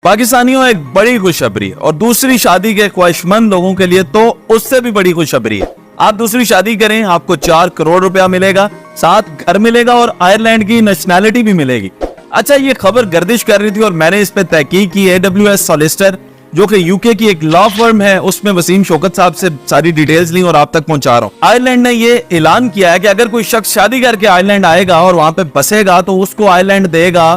पाकिस्तानियों एक बड़ी खुशखबरी और दूसरी शादी के ख्वाहिशमंद लोगों के लिए तो उससे भी बड़ी खुशखबरी है। आप दूसरी शादी करें, आपको 4 करोड़ रुपया मिलेगा, साथ घर मिलेगा और आयरलैंड की नेशनैलिटी भी मिलेगी। अच्छा, ये खबर गर्दिश कर रही थी और मैंने इस पे तहकीक की। AWS सॉलिसिटर जो कि यूके की एक लॉ फर्म है, उसमें वसीम शौकत साहब से सारी डिटेल्स ली और आप तक पहुंचा रहा हूं। आयरलैंड ने ये ऐलान किया है कि अगर कोई शख्स शादी करके आयरलैंड आएगा और वहां पे बसेगा तो उसको आयरलैंड देगा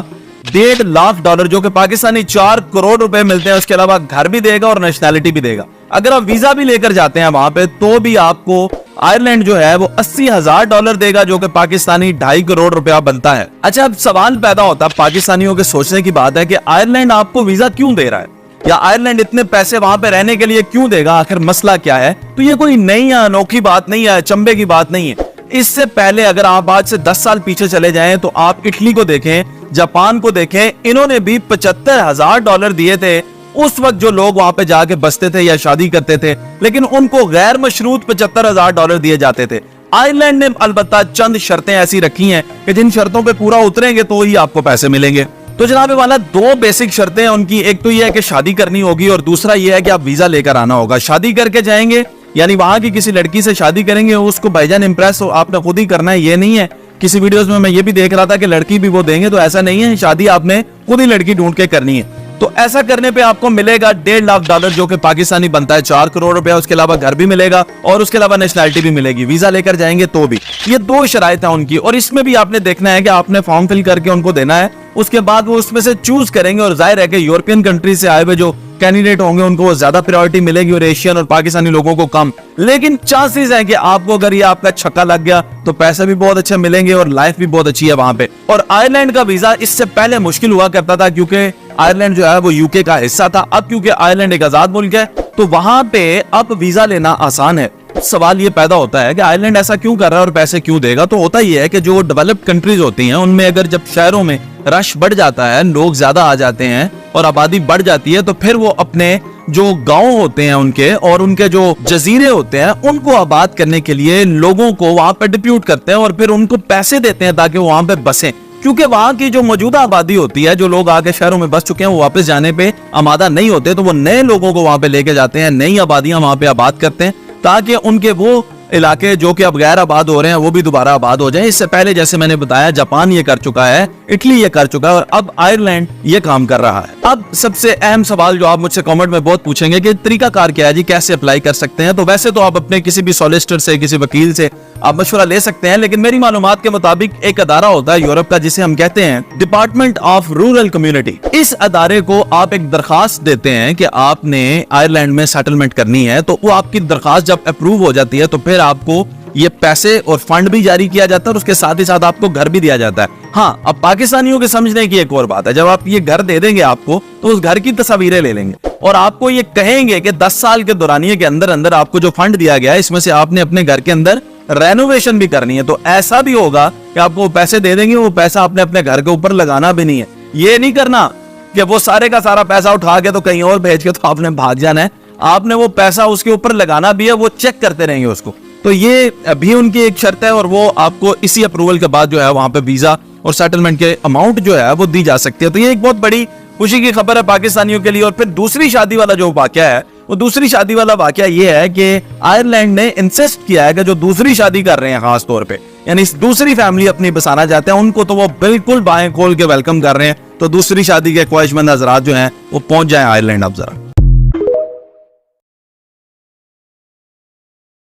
$1.5 लाख, जो कि पाकिस्तानी 4 करोड़ रुपए मिलते हैं। उसके अलावा घर भी देगा और नेशनैलिटी भी देगा। अगर आप वीजा भी लेकर जाते हैं वहां पे तो भी आपको आयरलैंड जो है वो $80,000 देगा, जो कि पाकिस्तानी 2.5 करोड़ रुपया बनता है। अच्छा, अब सवाल पैदा होता है, पाकिस्तानियों के सोचने की बात है कि आयरलैंड आपको वीजा क्यों दे रहा है, या आयरलैंड इतने पैसे वहां पे रहने के लिए क्यों देगा, आखिर मसला क्या है। तो ये कोई नई या अनोखी बात नहीं है, चंबे की बात नहीं है। इससे पहले अगर आप आज से 10 साल पीछे चले जाएं तो आप इटली को देखें, जापान को देखें, इन्होंने भी $75,000 दिए थे उस वक्त जो लोग वहां पे जाके बसते थे या शादी करते थे, लेकिन उनको गैर मशरूत $75,000 दिए जाते थे। आयरलैंड ने अलबत्ता चंद शर्तें ऐसी रखी हैं कि जिन शर्तों पे पूरा उतरेंगे तो ही आपको पैसे मिलेंगे। तो जनाब वाला 2 बेसिक शर्तें हैं उनकी। एक तो यह है कि शादी करनी होगी और दूसरा यह है कि आप वीजा लेकर आना होगा। शादी करके जाएंगे यानी वहां की किसी लड़की से शादी करेंगे, उसको भाईजान इंप्रेस आपने खुद ही करना है। ये नहीं है, किसी वीडियोस में मैं ये भी देख रहा था कि लड़की भी वो देंगे, तो ऐसा नहीं है। शादी आपने खुद ही लड़की ढूंढ के करनी है। तो ऐसा करने पे आपको मिलेगा $1.5 लाख, जो कि पाकिस्तानी बनता है 4 करोड़ रुपया। उसके अलावा घर भी मिलेगा और उसके अलावा नेशनैलिटी भी मिलेगी। वीजा लेकर जाएंगे तो भी ये 2 शराइत है उनकी, और इसमें भी आपने देखना है कि आपने फॉर्म फिल करके उनको देना है। उसके बाद वो उसमें से चूज करेंगे और जाहिर है कि यूरोपियन कंट्री से आए हुए जो कैंडिडेट होंगे उनको ज्यादा प्रायोरिटी मिलेगी और एशियन और पाकिस्तानी लोगों को कम। लेकिन चांसेस है कि आपको अगर ये आपका छक्का लग गया तो पैसे भी बहुत अच्छे मिलेंगे और लाइफ भी बहुत अच्छी है वहां पे। और आयरलैंड का वीजा इससे पहले मुश्किल हुआ करता था क्योंकि आयरलैंड जो है वो यूके का हिस्सा था। अब क्योंकि आयरलैंड एक आजाद मुल्क है तो वहां पे अब वीजा लेना आसान है। सवाल ये पैदा होता है कि आयरलैंड ऐसा क्यों कर रहा है और पैसे क्यों देगा। तो होता ही है कि जो डेवलप्ड कंट्रीज होती हैं उनमें अगर जब शहरों में रश बढ़ जाता है, लोग ज्यादा आ जाते हैं और आबादी बढ़ जाती है, तो फिर वो अपने जो गांव होते हैं उनके और उनके जो जजीरे होते हैं उनको आबाद करने के लिए लोगों को वहां पर डिप्यूट करते हैं और फिर उनको पैसे देते हैं ताकि वो वहां पे बसें। क्योंकि वहां की जो मौजूदा आबादी होती है, जो लोग आके शहरों में बस चुके हैं, वो वापस जाने पे आमादा नहीं होते, तो वो नए लोगों को वहां पे लेके जाते हैं, नई आबादियां वहां पे आबाद करते हैं ताकि उनके वो इलाके जो कि अब गैर आबाद हो रहे हैं वो भी दोबारा आबाद हो जाएं। इससे पहले जैसे मैंने बताया जापान ये कर चुका है, इटली ये कर चुका है और अब आयरलैंड ये काम कर रहा है। अब सबसे अहम सवाल जो आप मुझसे कमेंट में बहुत पूछेंगे कि तरीकाकार क्या है जी, कैसे अप्लाई कर सकते हैं। तो वैसे तो आप अपने किसी भी सॉलिसिटर से, किसी वकील से आप मशवरा ले सकते हैं, लेकिन मेरी मालूमात के मुताबिक एक अदारा होता है यूरोप का जिसे हम कहते हैं डिपार्टमेंट ऑफ रूरल कम्युनिटी। इस अदारे को आप एक दरखास्त देते हैं कि आपने आयरलैंड में सेटलमेंट करनी है, तो वो आपकी दरखास्त जब अप्रूव हो जाती है तो फिर आपको ये पैसे और फंड भी जारी किया जाता है और उसके साथ ही साथ आपको घर भी दिया जाता है। हाँ, अब पाकिस्तानियों के समझने की एक और बात है, जब आप ये घर दे देंगे आपको तो उस घर की तस्वीरें ले लेंगे और आपको ये कहेंगे कि 10 साल के दौरानिये के अंदर अंदर आपको जो फंड दिया गया है इसमें से आपने अपने घर के अंदर रेनोवेशन भी करनी है। तो ऐसा भी होगा कि आपको पैसे दे देंगे, वो पैसा आपने अपने घर के ऊपर लगाना भी नहीं है। ये नहीं करना कि वो सारे का सारा पैसा उठा के तो कहीं और भेज के तो आपने भाग जाना है। आपने वो पैसा उसके ऊपर लगाना भी है, वो चेक करते रहेंगे उसको। तो ये अभी उनकी एक शर्त है और वो आपको इसी अप्रूवल के बाद जो है वहां पे वीजा और सेटलमेंट के अमाउंट जो है वो दी जा सकती है। तो ये एक बहुत बड़ी खुशी की खबर है पाकिस्तानियों के लिए। और फिर दूसरी शादी वाला जो वाकया है, वो दूसरी शादी वाला वाकया ये है कि आयरलैंड ने इंसिस्ट किया है कि जो दूसरी शादी कर रहे हैं खास तौर पे, यानी दूसरी फैमिली अपनी बसाना चाहते हैं, उनको तो वो बिल्कुल बाएं खोल के वेलकम कर रहे हैं। तो दूसरी शादी के ख्वाहिशमंद हजरात जो हैं वो पहुंच जाएं आयरलैंड। अब जरा